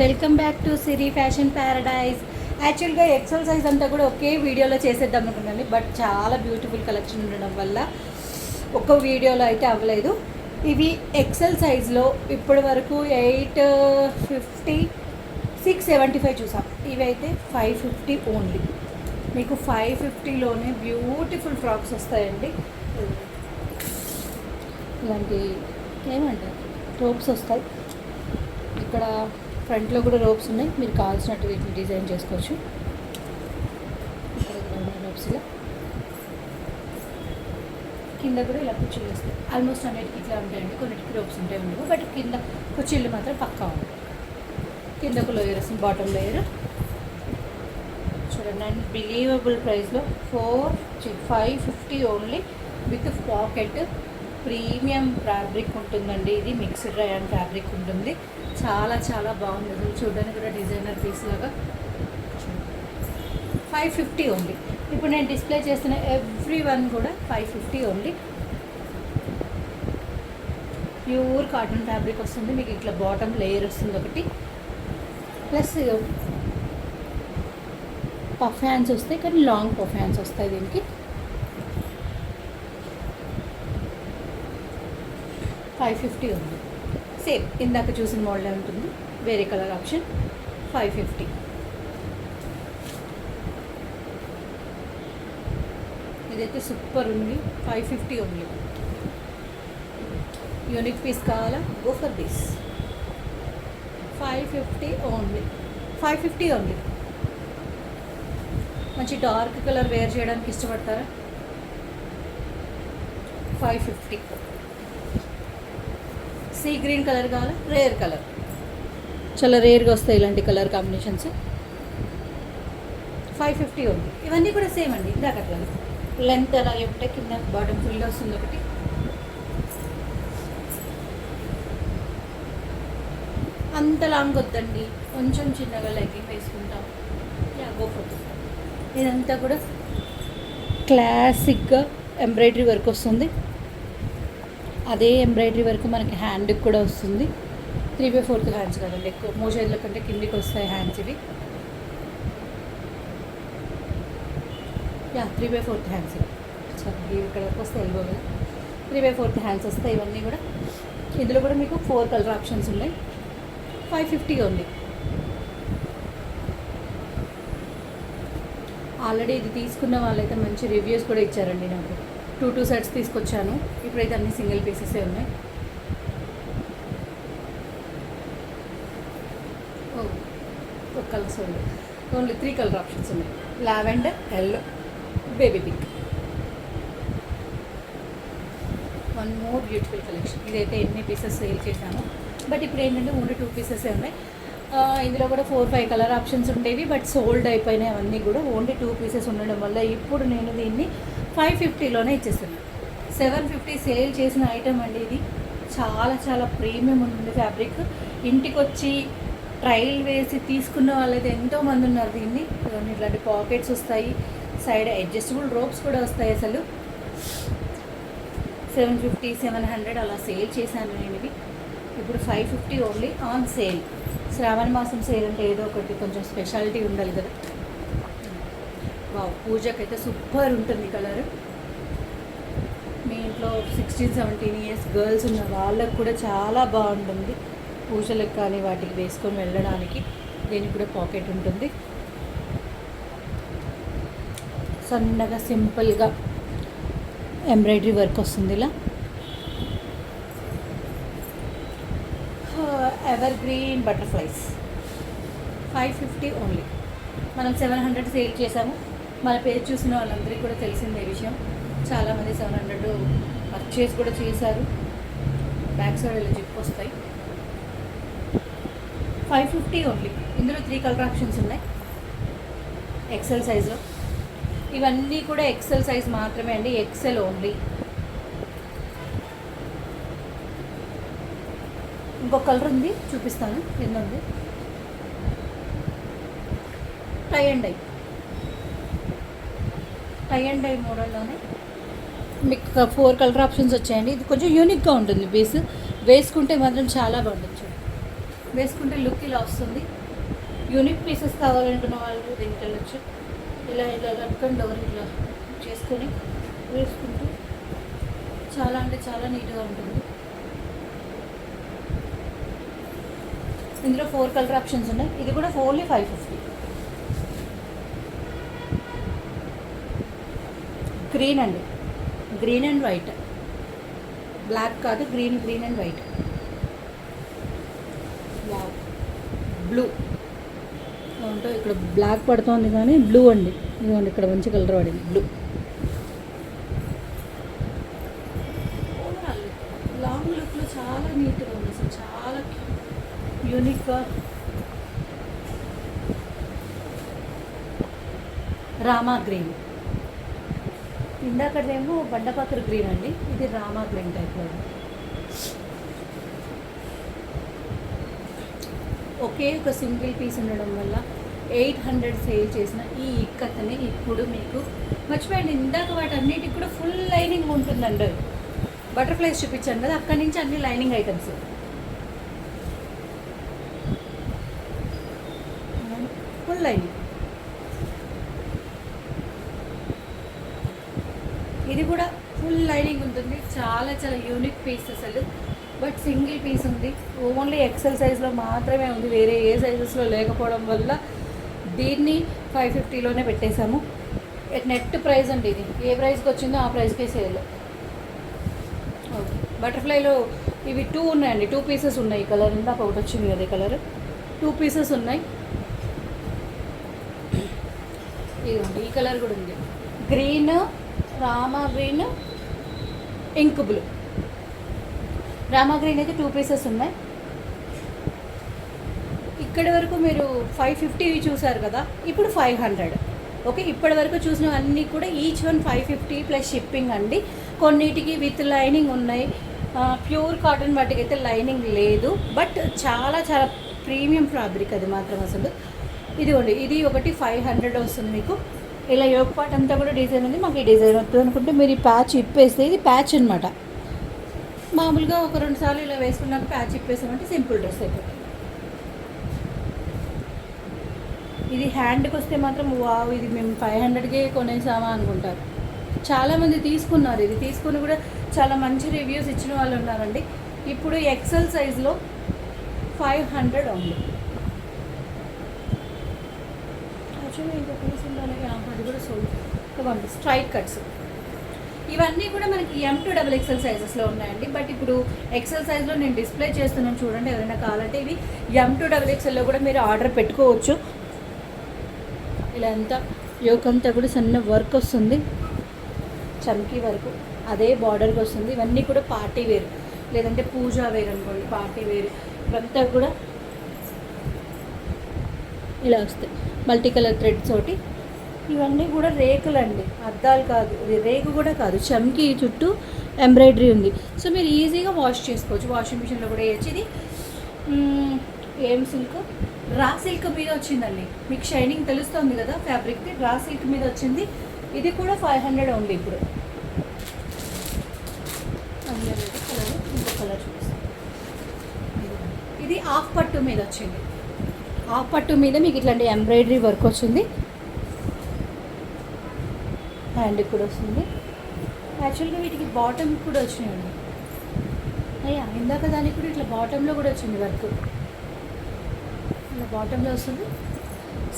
Welcome back to Siri fashion Paradise. యాక్చువల్గా XL size అంతా కూడా ఒకే వీడియోలో చేసేద్దాం అనుకున్నాను, బట్ చాలా బ్యూటిఫుల్ కలెక్షన్ ఉండడం వల్ల ఒక్క వీడియోలో అయితే అవ్వలేదు. ఇవి ఎక్సెల్ సైజ్లో ఇప్పటి వరకు 850, 675 చూసాం. ఇవి అయితే 550 ఓన్లీ. మీకు 550లోనే బ్యూటిఫుల్ ఫ్రాక్స్ వస్తాయండి. ఇలాంటి ఏమంటారు రోప్స్ వస్తాయి. ఇక్కడ ఫ్రంట్లో కూడా రోప్స్ ఉన్నాయి, మీరు కావాల్సినట్టు వీటిని డిజైన్ చేసుకోవచ్చు. ఇక్కడ రోప్స్ ఇలా కింద కూడా ఇలా కుర్చీలు వస్తాయి. ఆల్మోస్ట్ అన్నిటికీ ఇట్లా ఉంటాయండి, కొన్నిటికి రోప్స్ ఉంటాయి ఉండవు, బట్ కింద కుర్చీలు మాత్రం పక్కా ఉంటాయి. కింద ఒక లేయర్ వస్తుంది, బాటమ్ లేయర్ చూడండి. అండ్ బిలీవబుల్ ప్రైస్లో 550 only with pocket. Premium fabric ఉంటుందండి. ఇది మిక్స్డ్ రయాన్ ఫ్యాబ్రిక్ ఉంటుంది. చాలా చాలా బాగుంది. అసలు చూడడానికి కూడా డిజైనర్ పీస్ లాగా. 550 ఓన్లీ. ఇప్పుడు నేను డిస్ప్లే చేస్తున్న ఎవ్రీ వన్ కూడా 550 ఓన్లీ. ప్యూర్ కాటన్ ఫ్యాబ్రిక్ వస్తుంది. మీకు ఇట్లా బాటమ్ లేయర్ వస్తుంది ఒకటి, ప్లస్ పఫ్ హ్యాండ్స్ వస్తాయి, కానీ లాంగ్ పఫ్ హ్యాండ్స్ వస్తాయి దీనికి. 550 ఉంది. సేమ్ ఇందాక చూసిన మోడల్ ఉంటుంది, వేరే కలర్ ఆప్షన్. 550. ఇదైతే సూపర్ ఉంది. 550 ఉంది. యూనిక్ పీస్ కావాలా, go for this. 550 only. 550 only. మంచి డార్క్ కలర్ వేర్ చేయడానికి ఇష్టపడతారా? 550. సీ గ్రీన్ కలర్ కావాలా, రేర్ కలర్, చాలా రేర్గా వస్తాయి ఇలాంటి కలర్ కాంబినేషన్స్. 550 ఉంది. ఇవన్నీ కూడా సేమ్ అండి, ఇందాక అట్లా లెంత్ అలాగే ఉంటాయి. కింద బాటమ్ ఫుల్గా వస్తుంది ఒకటి. అంత లాంగ్ వద్దండి, కొంచెం చిన్నగా లెగ్గింగ్ వేసుకుంటాం. Go for. ఇదంతా కూడా క్లాసిక్గా ఎంబ్రాయిడరీ వర్క్ వస్తుంది. అదే ఎంబ్రాయిడరీ వరకు మనకి హ్యాండ్కి కూడా వస్తుంది. 3/4 హ్యాండ్స్ కదండి, ఎక్కువ మోచేతుల కంటే కిందికి వస్తాయి హ్యాండ్స్ ఇవి. 3/4 హ్యాండ్స్. సరే, ఇక్కడ వస్తే ఎల్బో కదా. 3/4 హ్యాండ్స్ వస్తాయి ఇవన్నీ కూడా. ఇందులో కూడా మీకు 4 కలర్ ఆప్షన్స్ ఉన్నాయి. 550 ఉంది. ఆల్రెడీ ఇది తీసుకున్న వాళ్ళైతే మంచి రివ్యూస్ కూడా ఇచ్చారండి నాకు. 2 సెట్స్ తీసుకొచ్చాను. ఇప్పుడైతే అన్ని సింగిల్ పీసెసే ఉన్నాయి. ఒక కలర్స్ ఉంది, ఓన్లీ 3 కలర్ ఆప్షన్స్ ఉన్నాయి. Lavender, yellow, baby pink. One more beautiful collection. ఇదైతే ఎన్ని పీసెస్ సేల్ చేశాను, బట్ ఇప్పుడు ఏంటంటే ఓన్లీ 2 పీసెసే ఉన్నాయి. ఇందులో కూడా 4-5 కలర్ ఆప్షన్స్ ఉండేవి, బట్ సోల్డ్ అయిపోయినాయి అవన్నీ కూడా. ఓన్లీ 2 పీసెస్ ఉండడం వల్ల ఇప్పుడు నేను దీన్ని 550లోనే ఇచ్చేస్తున్నాను. 750 సేల్ చేసిన ఐటమ్ అండి ఇది. చాలా చాలా ప్రీమియం ఉంటుంది ఫ్యాబ్రిక్. ఇంటికి వచ్చి ట్రయల్ వేసి తీసుకున్న వాళ్ళైతే ఎంతోమంది ఉన్నారు. దీన్ని ఇట్లాంటి పాకెట్స్ వస్తాయి, సైడ్ అడ్జస్టబుల్ రోప్స్ కూడా వస్తాయి. అసలు 750, 700 అలా సేల్ చేశాను నేను ఇవి. ఇప్పుడు 550 ఓన్లీ ఆన్ సేల్. శ్రావణ మాసం సేల్ అంటే ఏదో ఒకటి కొంచెం స్పెషాలిటీ ఉండాలి కదా. పూజకైతే సూపర్ ఉంటుంది కలర్. మీ ఇంట్లో 16-17 ఇయర్స్ గర్ల్స్ ఉన్న వాళ్ళకు కూడా చాలా బాగుంటుంది. పూజలకు కానీ వాటికి వేసుకొని వెళ్ళడానికి. దీనికి కూడా పాకెట్ ఉంటుంది. సన్నగా సింపుల్గా ఎంబ్రాయిడరీ వర్క్ వస్తుంది ఇలా. Ever green butterflies. 550 ఓన్లీ. మనం 700 సేల్ చేసాము. మన పేజ్ చూసిన వాళ్ళందరికీ కూడా తెలిసిందే విషయం. చాలామంది 700 పర్చేస్ కూడా చేశారు. బ్యాక్ సైడ్ ఇలా జిప్ వస్తాయి. 550 ఓన్లీ. ఇందులో 3 కలర్ ఆప్షన్స్ ఉన్నాయి ఎక్సెల్ సైజ్లో. ఇవన్నీ కూడా ఎక్సెల్ సైజ్ మాత్రమే అండి, ఎక్సెల్ ఓన్లీ. ఇంకొక కలర్ ఉంది, చూపిస్తాను. ఎన్ని ఉంది. టై అండ్ డై మోడల్లోనే మీకు 4 కలర్ ఆప్షన్స్ వచ్చాయండి. ఇది కొంచెం యూనిక్గా ఉంటుంది పీస్. వేసుకుంటే మాత్రం చాలా బాగుంటుంది. వేసుకుంటే లుక్ ఇలా వస్తుంది. యూనిక్ పీసెస్ కావాలనుకున్న వాళ్ళు దీనికి వెళ్ళొచ్చు. ఇలా ఇలా లట్కండ్ డోర్ ఇట్లా చేసుకొని వేసుకుంటూ చాలా అంటే చాలా నీట్గా ఉంటుంది. ఇందులో 4 కలర్ ఆప్షన్స్ ఉన్నాయి. ఇది కూడా ఓన్లీ 550. గ్రీన్ అండి, గ్రీన్ అండ్ వైట్, బ్లాక్ కాదు, green and white. Wow, blue అంటే ఇక్కడ బ్లాక్ పడుతుంది కానీ బ్లూ అండి. ఇదిగోండి ఇక్కడ మంచి కలర్ పడింది బ్లూ. ఓవరాల్ లాంగ్ లుక్లో చాలా నీట్గా ఉంది, అసలు చాలా యూనిక్గా. రామా గ్రీన్, ఇందాకదేమో బండపాత్ర గ్రీన్ అండి, ఇది రామా గ్రీన్ టైప్లో. ఒకే ఒక సింగిల్ పీస్ ఉండడం వల్ల 800 సేల్ చేసిన ఈ ఇక్కతని ఇప్పుడు మీకు మర్చిపోయండి. ఇందాక వాటన్నిటికి కూడా ఫుల్ లైనింగ్ ఉంటుందండి. బటర్ఫ్లైస్ చూపించాను కదా, అక్కడి నుంచి అన్ని లైనింగ్ ఐటమ్స్. Full lining. ఇది కూడా ఫుల్ లైనింగ్ ఉంటుంది. చాలా చాలా యూనిక్ పీస్ అసలు. బట్ సింగిల్ పీస్ ఉంది, ఓన్లీ ఎక్సెల్ సైజ్లో మాత్రమే ఉంది, వేరే ఏ సైజెస్లో లేకపోవడం వల్ల దీన్ని 550లోనే పెట్టేశాము. నెట్ ప్రైస్ అండి ఇది. ఏ ప్రైస్కి వచ్చిందో ఆ ప్రైస్కే సేల్. ఓకే, బటర్ఫ్లైలో ఇవి 2 ఉన్నాయండి, 2 పీసెస్ ఉన్నాయి. ఈ కలర్ ఇందాక ఒకటి వచ్చింది కదా, కలర్ 2 పీసెస్ ఉన్నాయి. ఇదిగోండి ఈ కలర్ కూడా ఉంది, green, Rama green, ink blue. Rama green అయితే 2 పీసెస్ ఉన్నాయి. ఇక్కడి వరకు మీరు 550 చూసారు కదా, ఇప్పుడు 500. ఓకే, ఇప్పటి వరకు చూసిన అన్నీ కూడా ఈచ్ వన్ 550 ప్లస్ షిప్పింగ్ అండి. కొన్నిటికి విత్ లైనింగ్ ఉన్నాయి. ప్యూర్ కాటన్ వాటికి అయితే లైనింగ్ లేదు, బట్ చాలా చాలా ప్రీమియం ఫ్యాబ్రిక్ అది మాత్రం అసలు. ఇదిగోండి ఇది ఒకటి 500 వస్తుంది మీకు. ఇలా యోగ పార్ట్ అంతా కూడా డిజైన్ ఉంది. మాకు ఈ డిజైన్ వస్తుంది అనుకుంటే మీరు ఈ ప్యాచ్ ఇప్పేస్తే, ఇది ప్యాచ్ అనమాట. మామూలుగా ఒక 2 సార్లు ఇలా వేసుకున్నాక ప్యాచ్ ఇప్పేసామంటే సింపుల్ డ్రెస్ అయిపోతుంది. ఇది హ్యాండ్కి వస్తే మాత్రం వావ్, ఇది మేము 500కే కొనేసామా అనుకుంటారు. చాలామంది తీసుకున్నారు, ఇది తీసుకుని కూడా చాలా మంచి రివ్యూస్ ఇచ్చిన వాళ్ళు ఉన్నారండి. ఇప్పుడు ఎక్సెల్ సైజ్లో 500 ఉంది. యాక్చువల్లీ ఇంకొక పీస్ ఉండాలి, అది కూడా సోల్డ్. ఇవ్వండి స్ట్రైట్ కట్స్. ఇవన్నీ కూడా మనకి M2XXL సైజెస్లో ఉన్నాయండి. బట్ ఇప్పుడు ఎక్సెల్ సైజ్లో నేను డిస్ప్లే చేస్తున్నాను చూడండి. ఎవరైనా కావాలంటే ఇవి M2XXLలో కూడా మీరు ఆర్డర్ పెట్టుకోవచ్చు. ఇలా అంతా యోకంతా కూడా సన్న వర్క్ వస్తుంది, చమ్కీ వర్క్, అదే బార్డర్కి వస్తుంది. ఇవన్నీ కూడా పార్టీ వేర్, లేదంటే పూజా వేర్ అనుకోండి, పార్టీ వేర్. ఇవంతా కూడా ఇలా వస్తాయి, మల్టీ కలర్ థ్రెడ్స్ తోటి. ఇవన్నీ కూడా రేకులు అండి, అద్దాలు కాదు. ఇది రేకు కూడా కాదు, చమ్కీ చుట్టూ ఎంబ్రాయిడరీ ఉంది. సో మీరు ఈజీగా వాష్ చేసుకోవచ్చు, వాషింగ్ మిషన్లో కూడా వేయచ్చు. ఇది ఏం సిల్క్, రా సిల్క్ మీద వచ్చిందండి. మీకు షైనింగ్ తెలుస్తుంది కదా ఫ్యాబ్రిక్ది, రా సిల్క్ మీద వచ్చింది. ఇది కూడా 500 ఉంది ఇప్పుడు. కలర్ ఇంకో కలర్ చూపిస్తాను. ఇది హాఫ్ పట్టు మీద వచ్చింది. హాఫ్ పట్టు మీద మీకు ఇట్లాంటి ఎంబ్రాయిడరీ వర్క్ వచ్చింది. హ్యాండ్కి కూడా వస్తుంది. యాక్చువల్గా వీటికి బాటమ్ కూడా వచ్చినాయండి. అయ్యా ఇందాక దానికి కూడా ఇట్లా బాటంలో కూడా వచ్చింది వర్క్. ఇలా బాటంలో వస్తుంది.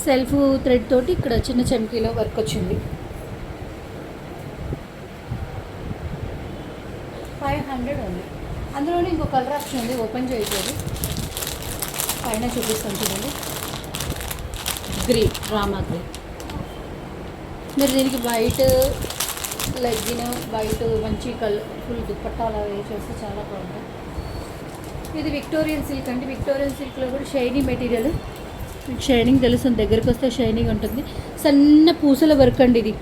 సెల్ఫ్ థ్రెడ్ తోటి ఇక్కడ చిన్న చమ్కీలో వర్క్ వచ్చింది. 500 ఉంది. అందులోనే ఇంకో కలర్ ఆప్షన్ ఉంది, ఓపెన్ చేయలేదు, పైన చూపిస్తాను చూడండి. Green, Rama green. మీరు దీనికి వైట్ లెగ్గిన్, వైట్ మంచి ఫుల్ దుప్పట్టా అలా వేసేస్తే చాలా బాగుంటుంది. ఇది విక్టోరియన్ సిల్క్ అండి. విక్టోరియన్ సిల్క్లో కూడా షైనీ మెటీరియల్, మీకు షైనింగ్ తెలుస్తుంది, దగ్గరికి వస్తే షైనింగ్ ఉంటుంది. సన్న పూసల వర్క్ అండి ఇది.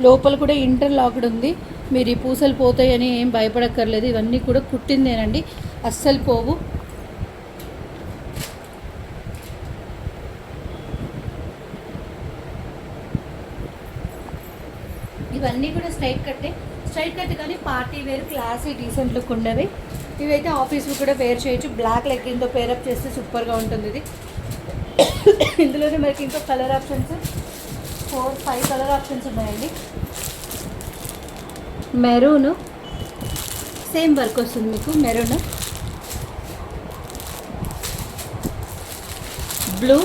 లోపల కూడా ఇంటర్లాక్డ్ ఉంది. మీరు ఈ పూసలు పోతాయని ఏం భయపడక్కర్లేదు. ఇవన్నీ కూడా కుట్టిందేనండి, అస్సలు పోవు. ఇవన్నీ కూడా స్ట్రైట్ కట్టే, స్ట్రైట్ కట్ కానీ party wear, classy decent look ఉండేవి. ఇవైతే ఆఫీస్కి కూడా వేర్ చేయొచ్చు. బ్లాక్ లెగ్గిన్తో పేరప్ చేస్తే సూపర్గా ఉంటుంది ఇది. ఇందులోనే మనకి ఇంకో కలర్ ఆప్షన్స్ 4-5 కలర్ ఆప్షన్స్ ఉన్నాయండి. మెరూన్ సేమ్ వర్క్ వస్తుంది మీకు. మెరూన్, బ్లూ,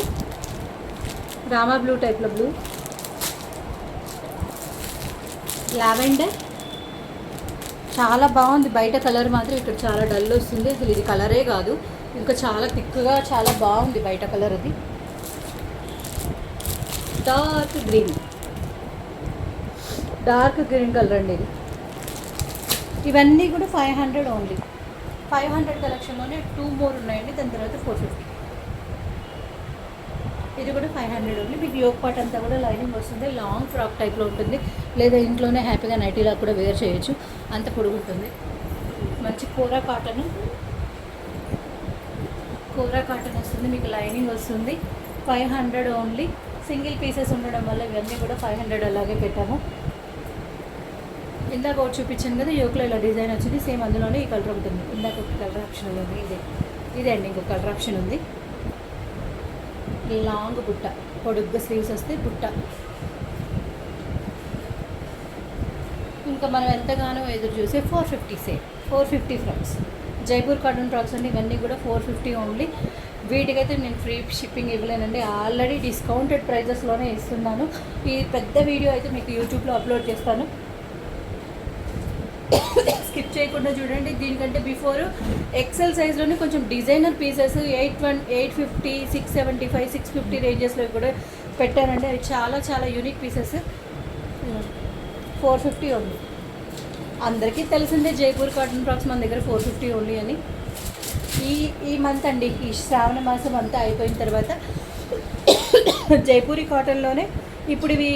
రామా బ్లూ టైప్లో బ్లూ, లావెండర్ చాలా బాగుంది. బయట కలర్ మాత్రం ఇక్కడ చాలా డల్ వస్తుంది. అసలు ఇది కలరే కాదు, ఇంకా చాలా థిక్గా చాలా బాగుంది బయట కలర్. అది dark green, dark green colour అండి ఇది. ఇవన్నీ కూడా 500 ఓన్లీ. 500 కలెక్షన్లోనే 2 మోర్ ఉన్నాయండి. దాని తర్వాత 450. ఇది కూడా 500 ఓన్లీ. మీకు యోగ్ పార్ట్ అంతా కూడా లైనింగ్ వస్తుంది. లాంగ్ ఫ్రాక్ టైప్లో ఉంటుంది, లేదా ఇంట్లోనే హ్యాపీగా నైటీలా కూడా వేర్ చేయొచ్చు, అంత పొడుగు ఉంటుంది. మంచి కోరా కాటన్ వస్తుంది మీకు. లైనింగ్ వస్తుంది. 500 ఓన్లీ. సింగిల్ పీసెస్ ఉండడం వల్ల ఇవన్నీ కూడా 500 అలాగే పెట్టాము. ఇందాక ఒకటి చూపించాను కదా, యోక్లో ఇలా డిజైన్ వచ్చింది. సేమ్ అందులోనే ఈ కలర్ ఉంటుంది. ఇందాక ఒక కలర్ ఆప్షన్ ఉంది. ఇదే అండి ఇంకొక కలర్ ఆప్షన్ ఉంది. లాంగ్ బుట్ట, పొడుగ్గా స్లీవ్స్ వస్తే బుట్ట. ఇంకా మనం ఎంతగానో ఎదురు చూసే 450 sale. 450 frocks, Jaipur cotton frocks అండి. ఇవన్నీ కూడా 450 ఓన్లీ. వీటికైతే నేను ఫ్రీ షిప్పింగ్ ఇవ్వలేనండి, ఆల్రెడీ డిస్కౌంటెడ్ ప్రైజెస్లోనే ఇస్తున్నాను. ఈ పెద్ద వీడియో అయితే మీకు యూట్యూబ్లో అప్లోడ్ చేస్తాను, స్కిప్ చేయకుండా చూడండి. దీనికంటే బిఫోర్ ఎక్సెల్ సైజ్లోనే కొంచెం డిజైనర్ పీసెస్ 850, 675, 650 రేంజెస్లో కూడా పెట్టానండి. అవి చాలా చాలా యూనిక్ పీసెస్. 450 ఓన్లీ. అందరికీ తెలిసిందే జైపూర్ కాటన్ ఫ్రాక్స్ మన దగ్గర 450 ఓన్లీ అని. ఈ మంత్ అండి, ఈ శ్రావణ మాసం అంతా అయిపోయిన తర్వాత జైపూరి కాటన్లోనే ఇప్పుడు ఇవి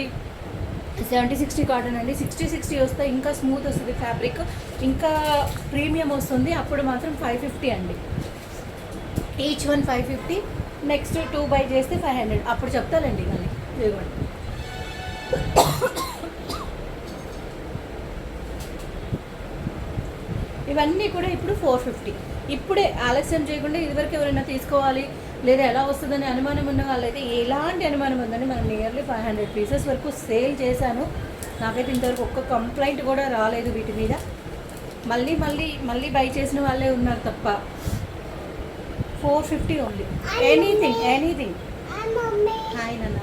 70-60 కాటన్ అండి. 60-60 వస్తే ఇంకా స్మూత్ వస్తుంది ఫ్యాబ్రిక్, ఇంకా ప్రీమియం వస్తుంది. అప్పుడు మాత్రం 550 అండి. Each one 550. నెక్స్ట్ 2 బై చేస్తే 500. అప్పుడు చెప్తానండి మళ్ళీ. ఇవన్నీ కూడా ఇప్పుడు 450. ఇప్పుడే ఆలస్యం చేయకుండా, ఇదివరకు ఎవరైనా తీసుకోవాలి లేదా ఎలా వస్తుందని అనుమానం ఉన్న వాళ్ళైతే, ఎలాంటి అనుమానం ఉందని మనం నియర్లీ 500 పీసెస్ వరకు సేల్ చేశాను. నాకైతే ఇంతవరకు ఒక్క కంప్లైంట్ కూడా రాలేదు వీటి మీద. మళ్ళీ బై చేసిన వాళ్ళే ఉన్నారు తప్ప. 450 ఓన్లీ. ఎనీథింగ్. హాయ్ నాన్న.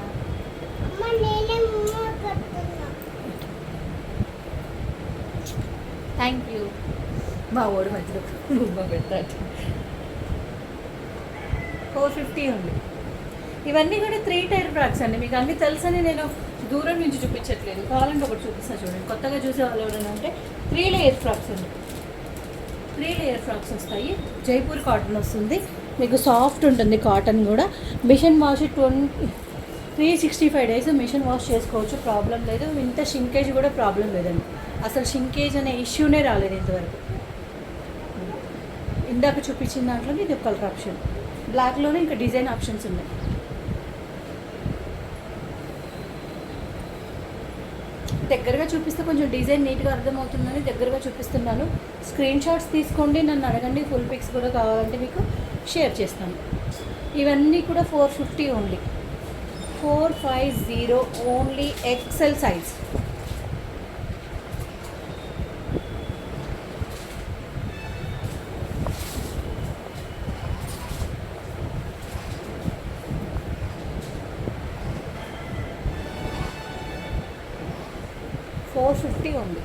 Thank you. మా ఓడి మధ్యలో బొమ్మ పెడతాడు. 450 ఉంది. ఇవన్నీ కూడా 3 టైర్ ఫ్రాక్స్ అండి. మీకు అన్నీ తెలుసని నేను దూరం నుంచి చూపించట్లేదు, కావాలంటే ఒకటి చూపిస్తాను చూడండి. కొత్తగా చూసే వాళ్ళు ఎవరైనా అంటే 3 లేయర్ ఫ్రాక్స్ అండి. 3 లేయర్ ఫ్రాక్స్ వస్తాయి. జైపూర్ కాటన్ వస్తుంది మీకు. సాఫ్ట్ ఉంటుంది కాటన్ కూడా. Machine wash 365 days machine wash చేసుకోవచ్చు, ప్రాబ్లం లేదు. ఇంత షింకేజ్ కూడా ప్రాబ్లం లేదండి. అసలు షింకేజ్ అనే ఇష్యూనే రాలేదు ఇంతవరకు. ఇందాక చూపించిన దాంట్లో ఇది ఒక కలర్ ఆప్షన్. బ్లాక్లోనే ఇంకా డిజైన్ ఆప్షన్స్ ఉన్నాయి. దగ్గరగా చూపిస్తే కొంచెం డిజైన్ నీట్గా అర్థమవుతుందని దగ్గరగా చూపిస్తున్నాను. స్క్రీన్ షాట్స్ తీసుకోండి, నన్ను అడగండి. ఫుల్ పిక్స్ కూడా కావాలంటే మీకు షేర్ చేస్తాను. ఇవన్నీ కూడా 450 ఓన్లీ. 450 ఓన్లీ. XL size. $450 ఉంది.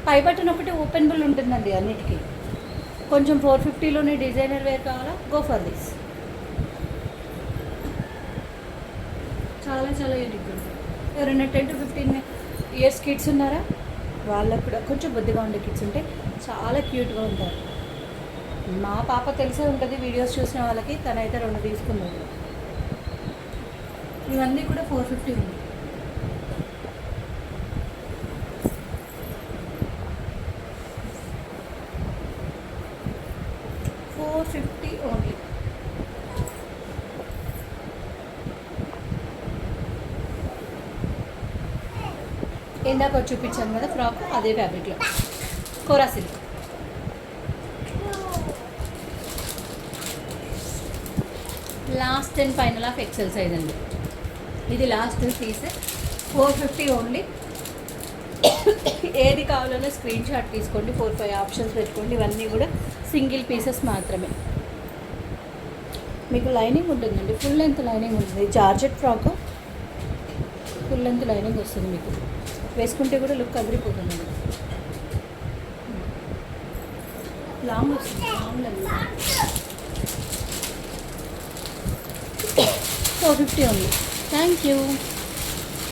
పై బటన్ ఒకటి ఓపెనబుల్ ఉంటుందండి అన్నిటికీ. కొంచెం 450లోనే డిజైనర్ వేర్ కావాలా, గో ఫర్ దిస్. చాలా చాలా యూనిక్ ఉంటుంది. ఎవరైనా 10 to 15 ఇయర్స్ కిడ్స్ ఉన్నారా, వాళ్ళకు కూడా కొంచెం బొద్దుగా ఉండే కిడ్స్ ఉంటే చాలా క్యూట్గా ఉంటారు. మా పాప తెలిసే ఉంటుంది వీడియోస్ చూసిన వాళ్ళకి. తనైతే 2 తీసుకున్నాడు. ఇవన్నీ కూడా 450 ఉంది. $450 ఓన్లీ. ఇందాక చూపించాను కదా ఫ్రాక్, అదే ఫ్యాబ్రిక్లో kora silk. Last and final of XL size అండి. ఇది లాస్ట్ పీస్ 450 ఓన్లీ. ఏది కావాలన్నా స్క్రీన్ షాట్ తీసుకోండి. 4-5 ఆప్షన్స్ పెట్టుకోండి. ఇవన్నీ కూడా సింగిల్ పీసెస్ మాత్రమే. మీకు లైనింగ్ ఉంటుందండి, ఫుల్ లెంత్ లైనింగ్ ఉంటుంది. Georgette frock full length lining వస్తుంది. మీకు వేసుకుంటే కూడా లుక్ అదిరిపోతుందండి. లాంగ్ వస్తుంది, లాంగ్ లెంత్. 450 ఉంది. Thank you.